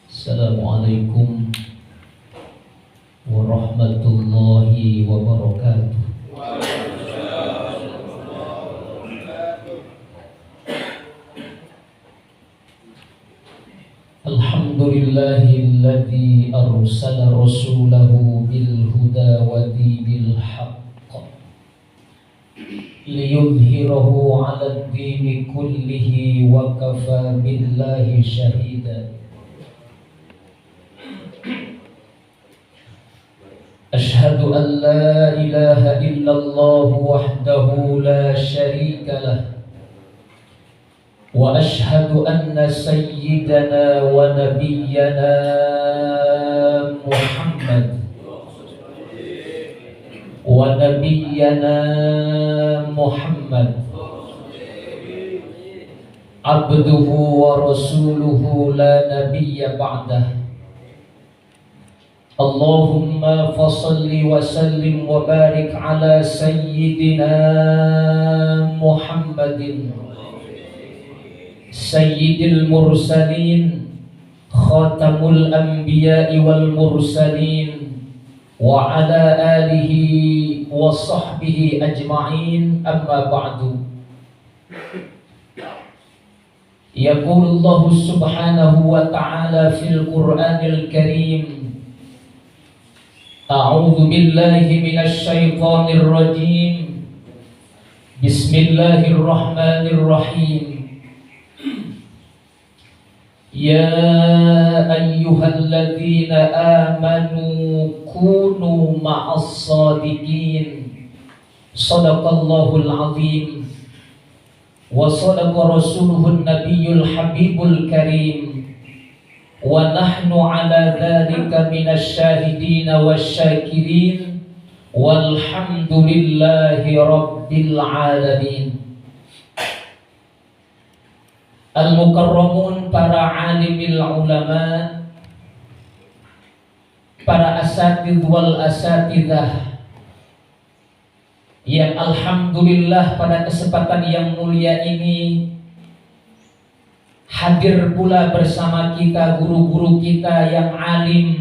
Assalamualaikum warahmatullahi wabarakatuh. Alhamdulillahilladzi arsala rasulahu bil huda wa dinil haqq liyudhhirahu 'alad dini kullihi wa kafa billahi shahida. Ashhadu an la ilaha illallah wahdahu la sharika lah wa ashhadu anna sayyidana wa nabiyyana Muhammad abduhu wa rasuluhu la nabiyya ba'dah. Allahumma fasalli wa sallim wa barik ala sayyidina Muhammadin sayyidil mursalin khatamul anbiya'i wal mursalin wa ala alihi wa sahbihi ajma'in, amma ba'du. Yaqulullahu subhanahu wa ta'ala fil Qur'anil Karim, A'udzu billahi minasy syaithanir rajim. Bismillahirrahmanirrahim. Ya ayyuhalladzina amanu kunu ma'as shadiqin. Shadaqallahul azim. Wa shadaqa rasuluhun nabiyyul habibul karim. Wa nahnu ala dzalika minasy syahidin wasyakirin walhamdulillahi rabbil alamin. Al-mukarramun, para alimil ulama, para asatidz wal asatidzah yang alhamdulillah pada kesempatan yang mulia ini hadir pula bersama kita guru-guru kita yang alim,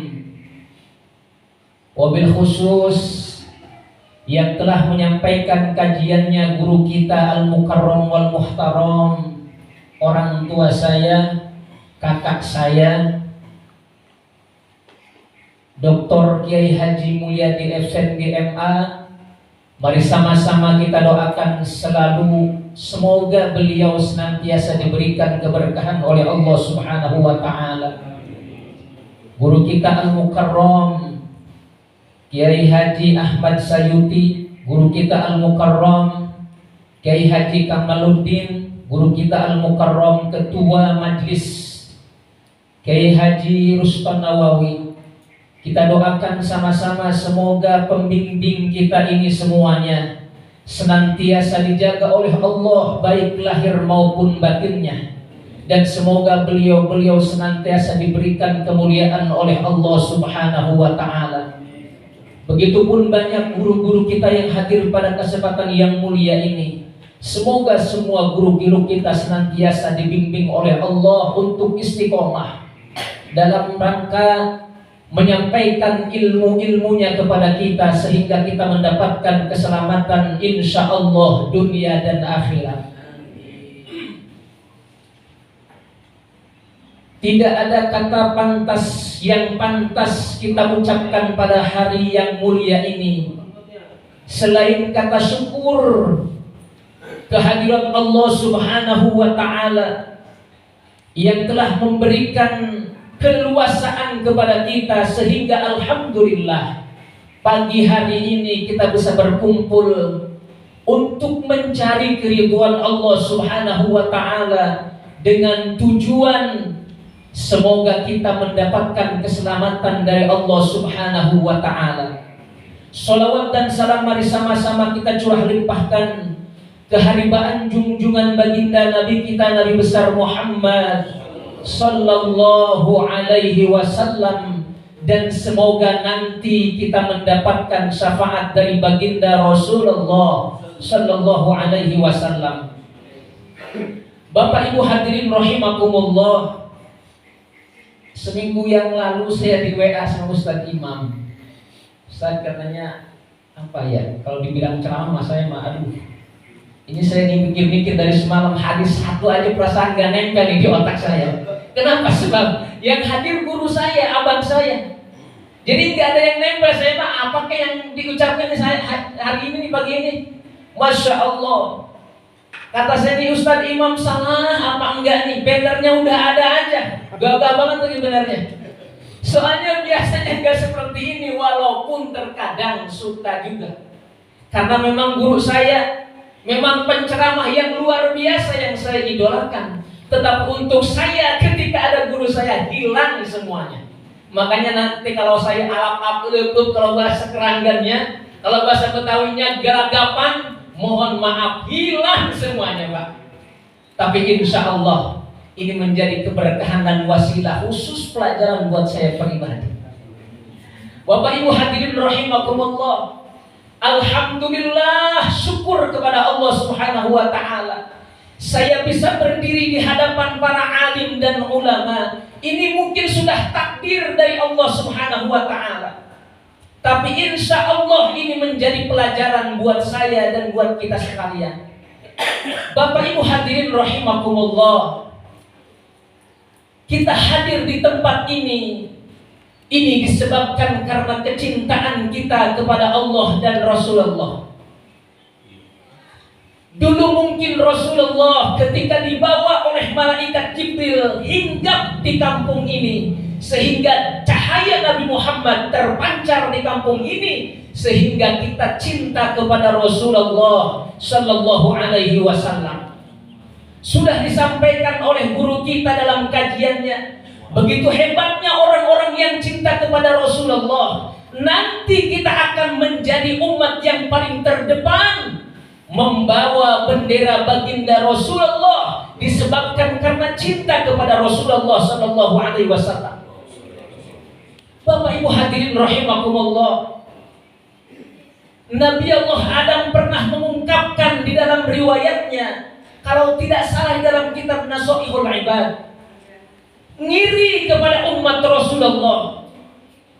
wabil khusus yang telah menyampaikan kajiannya guru kita Al-Mukarram wal Muhtaram, orang tua saya, kakak saya, Dr. Kiai Haji Mulyadi Effendi MA. Mari sama-sama kita doakan selalu semoga beliau senantiasa diberikan keberkahan oleh Allah Subhanahu wa ta'ala. Guru kita Al-Mukarram Kiai Haji Ahmad Sayuti, guru kita Al-Mukarram Kiai Haji Kamaluddin, guru kita Al-Mukarram Ketua Majlis Kiai Haji Ruston Nawawi. Kita doakan sama-sama semoga pembimbing kita ini semuanya senantiasa dijaga oleh Allah baik lahir maupun batinnya, dan semoga beliau-beliau senantiasa diberikan kemuliaan oleh Allah Subhanahu wa ta'ala. Begitupun banyak guru-guru kita yang hadir pada kesempatan yang mulia ini. Semoga semua guru-guru kita senantiasa dibimbing oleh Allah untuk istiqomah dalam rangka menyampaikan ilmu-ilmunya kepada kita sehingga kita mendapatkan keselamatan insya Allah dunia dan akhirat. Tidak ada kata pantas yang pantas kita ucapkan pada hari yang mulia ini selain kata syukur kehadiran Allah Subhanahu wa ta'ala yang telah memberikan keluasaan kepada kita sehingga alhamdulillah pagi hari ini kita bisa berkumpul untuk mencari keridhaan Allah Subhanahu wa ta'ala dengan tujuan semoga kita mendapatkan keselamatan dari Allah Subhanahu wa ta'ala. Sholawat dan salam mari sama-sama kita curah limpahkan keharibaan junjungan baginda Nabi kita Nabi besar Muhammad sallallahu alaihi wasallam, dan semoga nanti kita mendapatkan syafaat dari baginda Rasulullah sallallahu alaihi wasallam. Bapak Ibu hadirin rahimakumullah, seminggu yang lalu saya di WA sama Ustadz Imam. Ustadz katanya apa ya, kalau dibilang ceramah saya mah aduh, ini saya mikir-mikir dari semalam, hadis satu aja perasaan gak nempel di otak saya. Kenapa? Sebab yang hadir guru saya, abang saya. Jadi nggak ada yang nempel. Saya mah apakah yang diucapkan saya hari ini di pagi ini? Masya Allah. Kata saya nih, Ustadz Imam salah apa enggak nih? Bannernya udah ada aja. Gagah banget lagi bannernya. Soalnya biasanya nggak seperti ini, walaupun terkadang suka juga. Karena memang guru saya memang penceramah yang luar biasa yang saya idolakan. Tetapi untuk saya ketika ada guru saya hilang semuanya. Makanya nanti kalau saya alap-alap kalau bahasa keranggannya, kalau bahasa Betawinya geragapan, mohon maaf hilang semuanya Pak. Tapi insya Allah ini menjadi keberkahan dan wasilah khusus pelajaran buat saya pribadi. Bapak Ibu hadirin rahimakumullah, alhamdulillah, syukur kepada Allah Subhanahu wa taala. Saya bisa berdiri di hadapan para alim dan ulama. Ini mungkin sudah takdir dari Allah Subhanahu wa taala. Tapi insya Allah ini menjadi pelajaran buat saya dan buat kita sekalian. Bapak Ibu hadirin rahimakumullah, kita hadir di tempat ini disebabkan karena kecintaan kita kepada Allah dan Rasulullah. Dulu mungkin Rasulullah ketika dibawa oleh malaikat Jibril hinggap di kampung ini, sehingga cahaya Nabi Muhammad terpancar di kampung ini, sehingga kita cinta kepada Rasulullah Sallallahu Alaihi Wasallam. Sudah disampaikan oleh guru kita dalam kajiannya, begitu hebatnya orang-orang yang cinta kepada Rasulullah. Nanti kita akan menjadi umat yang paling terdepan, membawa bendera baginda Rasulullah, disebabkan karena cinta kepada Rasulullah Sallallahu Alaihi Wasallam. Bapak Ibu hadirin rahimakumullah, Nabi Allah Adam pernah mengungkapkan di dalam riwayatnya, kalau tidak salah di dalam kitab Nasoihul Ibad, ngiri kepada umat Rasulullah.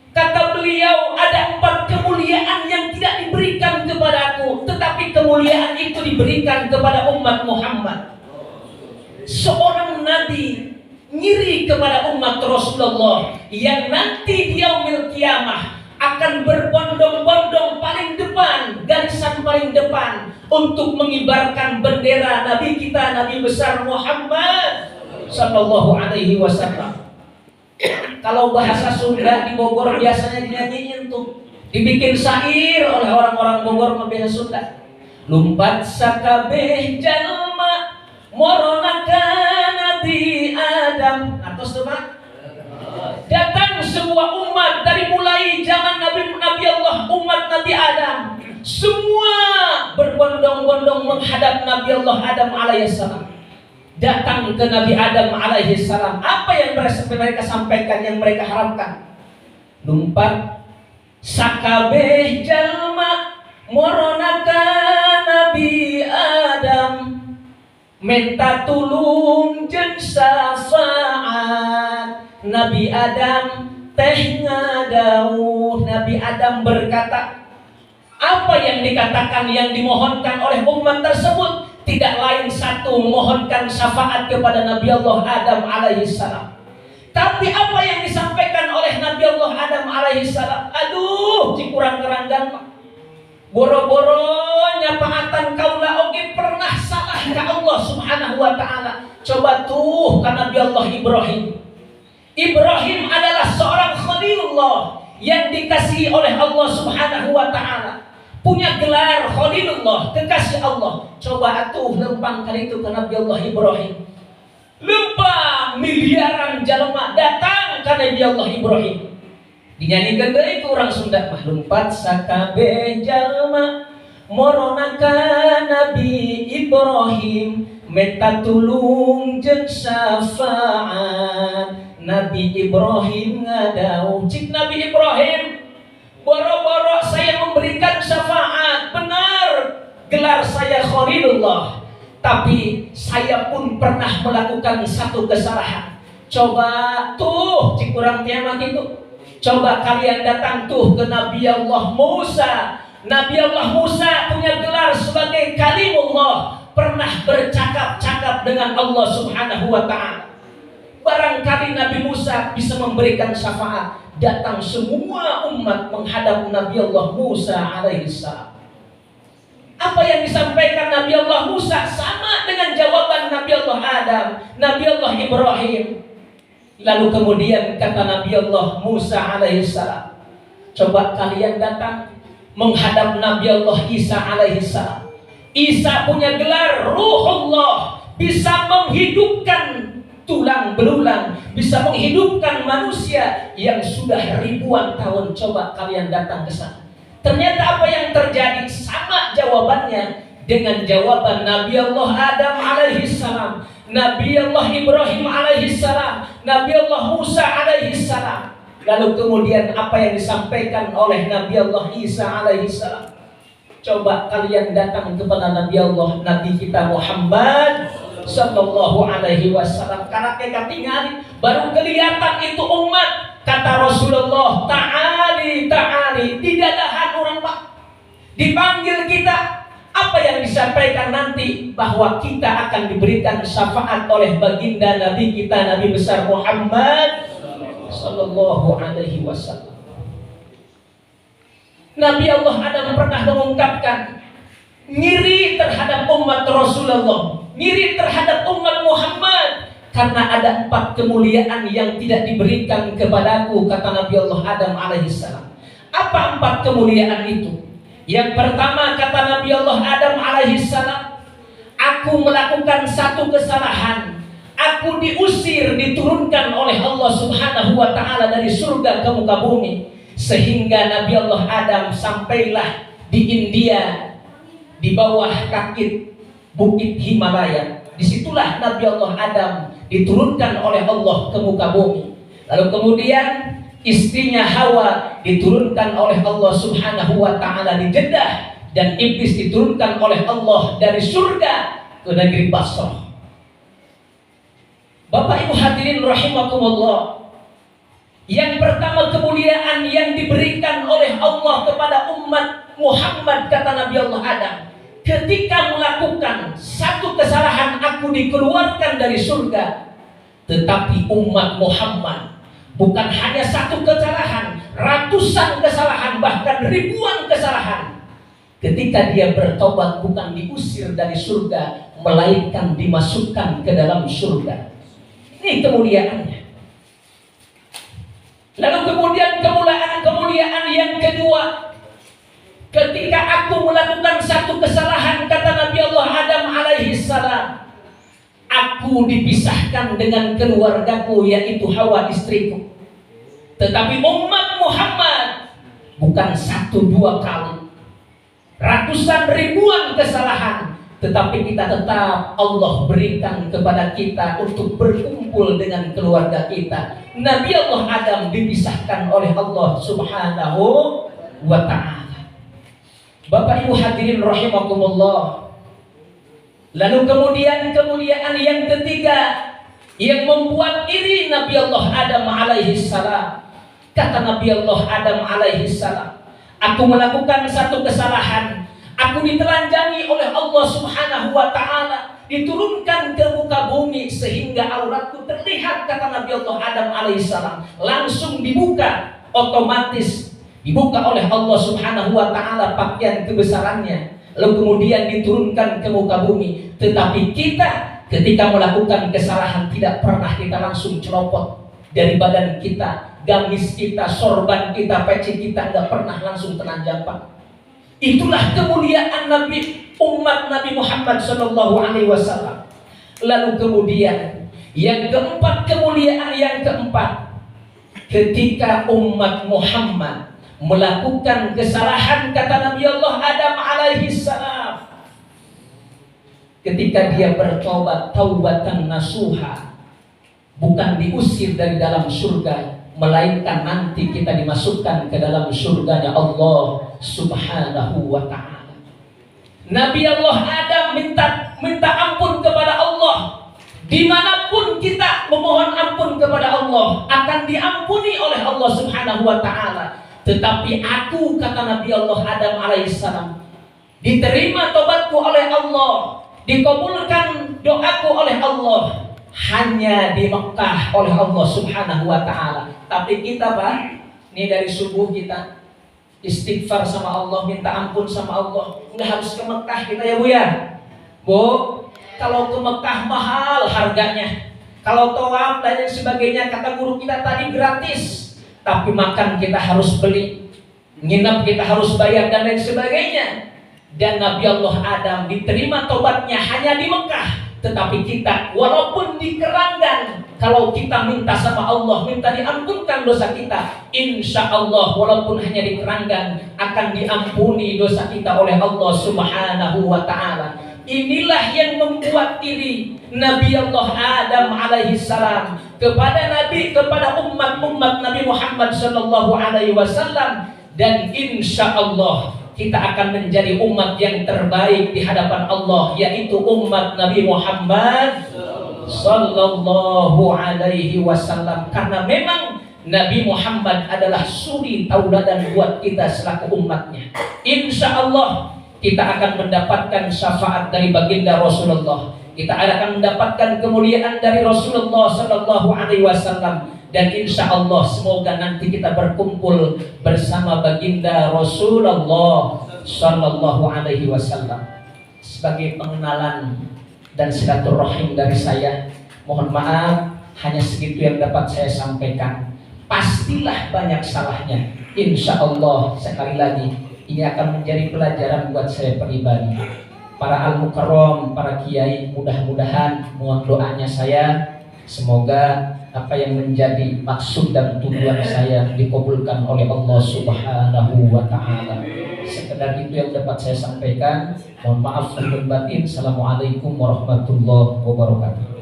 Kata beliau, ada 4 kemuliaan yang tidak diberikan kepadaku, tetapi kemuliaan itu diberikan kepada umat Muhammad. Seorang nabi ngiri kepada umat Rasulullah yang nanti di yaumil kiamah akan berbondong-bondong paling depan, garisan paling depan, untuk mengibarkan bendera Nabi kita, Nabi besar Muhammad Sallallahu Alaihi Wasallam. Kalau bahasa Sunda di Bogor biasanya dinyanyiin tuh, dibikin syair oleh orang-orang Bogor bahasa Sunda. Lumpat sakabeh jalma moronaka Nabi Adam. Atos tuh Pak. Datang semua umat dari mulai zaman Nabi Allah, umat Nabi Adam, semua berbondong-bondong menghadap Nabi Allah Adam alaihissalam. Datang ke Nabi Adam alaihissalam. Apa yang mereka sampaikan, yang mereka harapkan? Lumpat sakabeh jalma moronaka Nabi Adam, minta tulung jeung syafaat Nabi Adam teh ngadauh. Nabi Adam berkata, apa yang dikatakan, yang dimohonkan oleh umat tersebut tidak lain satu, memohonkan syafaat kepada Nabi Allah Adam alaihissalam. Tapi apa yang disampaikan oleh Nabi Allah Adam alaihissalam, aduh cikurang keranggan, boro-boro nyapaatan kaula oge pernah salah ke Allah Subhanahu wa taala. Coba tuh kan Nabi Allah Ibrahim. Ibrahim adalah seorang khalilullah yang dikasihi oleh Allah Subhanahu wa taala. Punya gelar Khalilullah, kekasih Allah. Coba atuh lempang kali itu ke Nabi Allah Ibrahim. Lempang miliaran jalma datang ke Nabi Allah Ibrahim. Dinyanyikan deui ku urang Sunda mah, lumpat sakabeh jalma moronaka Nabi Ibrahim, minta tulung jeung syafaat Nabi Ibrahim ngadauh. Cik Nabi Ibrahim, boro-boro saya memberikan syafaat, benar gelar saya Khalilullah, tapi saya pun pernah melakukan satu kesalahan. Coba tuh cikurang tiamat itu, coba kalian datang tuh ke Nabi Allah Musa. Nabi Allah Musa punya gelar sebagai Kalimullah, pernah bercakap-cakap dengan Allah Subhanahu wa ta'ala. Barangkali Nabi Musa bisa memberikan syafaat. Datang semua umat menghadap Nabi Allah Musa alaihissalam. Apa yang disampaikan Nabi Allah Musa sama dengan jawaban Nabi Allah Adam, Nabi Allah Ibrahim. Lalu kemudian kata Nabi Allah Musa alaihissalam, coba kalian datang menghadap Nabi Allah Isa alaihissalam. Isa punya gelar Ruhullah, bisa menghidupkan tulang belulang, bisa menghidupkan manusia yang sudah ribuan tahun. Coba kalian datang ke sana. Ternyata apa yang terjadi sama jawabannya dengan jawaban Nabi Allah Adam alaihissalam, Nabi Allah Ibrahim alaihissalam, Nabi Allah Musa alaihissalam. Lalu kemudian apa yang disampaikan oleh Nabi Allah Isa alaihissalam? Coba kalian datang kepada Nabi Allah, Nabi kita Muhammad sallallahu alaihi wasallam. Karena mereka tinggal baru kelihatan itu umat. Kata Rasulullah, ta'ali, ta'ali. Tidak ada orang pak. Dipanggil kita. Apa yang disampaikan nanti? Bahwa kita akan diberikan syafaat oleh baginda Nabi kita, Nabi besar Muhammad sallallahu alaihi wasallam. Nabi Allah Adam pernah mengungkapkan ngiri terhadap umat Rasulullah, ngiri terhadap umat Muhammad, karena ada 4 kemuliaan yang tidak diberikan kepadaku, kata Nabi Allah Adam alaihissalam. Apa 4 kemuliaan itu? Yang pertama kata Nabi Allah Adam alaihissalam, aku melakukan satu kesalahan, aku diusir, diturunkan oleh Allah Subhanahu wa ta'ala dari surga ke muka bumi, sehingga Nabi Allah Adam sampailah di India, di bawah kaki bukit Himalaya. Disitulah Nabi Allah Adam diturunkan oleh Allah ke muka bumi. Lalu kemudian istrinya Hawa diturunkan oleh Allah Subhanahu wa ta'ala di Jeddah, dan iblis diturunkan oleh Allah dari surga ke negeri Basrah. Bapak Ibu hadirin rahimakumullah, yang pertama kemuliaan yang diberikan oleh Allah kepada umat Muhammad, kata Nabi Allah Adam, ketika melakukan satu kesalahan aku dikeluarkan dari surga. Tetapi umat Muhammad bukan hanya satu kesalahan, ratusan kesalahan, bahkan ribuan kesalahan. Ketika dia bertobat bukan diusir dari surga, melainkan dimasukkan ke dalam surga. Ini kemuliaannya. Lalu kemudian kemuliaan yang kedua, ketika aku melakukan satu kesalahan, kata Nabi Allah Adam alaihissalam, aku dipisahkan dengan keluargaku, yaitu Hawa istriku. Tetapi umat Muhammad bukan 1-2 kali, ratusan ribuan kesalahan, tetapi kita tetap Allah berikan kepada kita untuk berkumpul dengan keluarga kita. Nabi Allah Adam dipisahkan oleh Allah Subhanahu wa ta'ala. Bapak Ibu hadirin rahimakumullah. Lalu kemudian kemuliaan yang ketiga yang membuat iri Nabi Allah Adam alaihissalam. Kata Nabi Allah Adam alaihissalam, aku melakukan satu kesalahan, aku ditelanjangi oleh Allah Subhanahu wa ta'ala, diturunkan ke muka bumi sehingga auratku terlihat, kata Nabi Allah Adam alaihissalam. Langsung dibuka, otomatis dibuka oleh Allah Subhanahu wa ta'ala pakaian kebesarannya, lalu kemudian diturunkan ke muka bumi. Tetapi kita ketika melakukan kesalahan tidak pernah kita langsung celopot dari badan kita, gamis kita, sorban kita, peci kita, nggak pernah langsung telanjang pak. Itulah kemuliaan Nabi, umat Nabi Muhammad sallallahu alaihi wasallam. Lalu kemudian yang keempat, kemuliaan yang keempat, ketika umat Muhammad melakukan kesalahan, kata Nabi Allah Adam alaihi salam, ketika dia bertobat taubatan nasuha, bukan diusir dari dalam surga, melainkan nanti kita dimasukkan ke dalam surganya Allah Subhanahu wa ta'ala. Nabi Allah Adam minta ampun kepada Allah Dimanapun kita memohon ampun kepada Allah, akan diampuni oleh Allah Subhanahu wa Ta'ala. Tetapi aku, kata Nabi Allah Adam alaihissalam, diterima tobatku oleh Allah, dikabulkan doaku oleh Allah hanya di Mekah oleh Allah Subhanahu wa Ta'ala. Tapi kita, Pak, ini dari subuh kita istighfar sama Allah, minta ampun sama Allah. Nggak harus ke Mekah kita ya Bu ya. Bu, kalau ke Mekah mahal harganya. Kalau tawaf dan lain sebagainya, kata guru kita tadi gratis. Tapi makan kita harus beli, nginap kita harus bayar dan lain sebagainya. Dan Nabi Allah Adam diterima tobatnya hanya di Mekah. Tetapi kita walaupun di Keranggan, kalau kita minta sama Allah, minta diampunkan dosa kita, insya Allah walaupun hanya di Keranggan akan diampuni dosa kita oleh Allah Subhanahu wa Ta'ala. Inilah yang membuat iri Nabi Allah Adam alaihissalam kepada umat Nabi Muhammad sallallahu alaihi wasallam, dan insya Allah kita akan menjadi umat yang terbaik di hadapan Allah, yaitu umat Nabi Muhammad sallallahu alaihi wasallam. Karena memang Nabi Muhammad adalah suri tauladan buat kita selaku umatnya. Insya Allah kita akan mendapatkan syafaat dari baginda Rasulullah. Kita akan mendapatkan kemuliaan dari Rasulullah sallallahu alaihi wasallam. Dan insya Allah semoga nanti kita berkumpul bersama baginda Rasulullah sallallahu alaihi wasallam. Sebagai pengenalan dan silaturahim dari saya, mohon maaf hanya segitu yang dapat saya sampaikan. Pastilah banyak salahnya. Insya Allah sekali lagi ini akan menjadi pelajaran buat saya pribadi. Para al-mukarram, para kiai, mudah-mudahan mohon doanya saya, semoga apa yang menjadi maksud dan tujuan saya dikabulkan oleh Allah Subhanahu wa Ta'ala. Sekedar itu yang dapat saya sampaikan. Mohon maaf lahir batin. Assalamualaikum warahmatullahi wabarakatuh.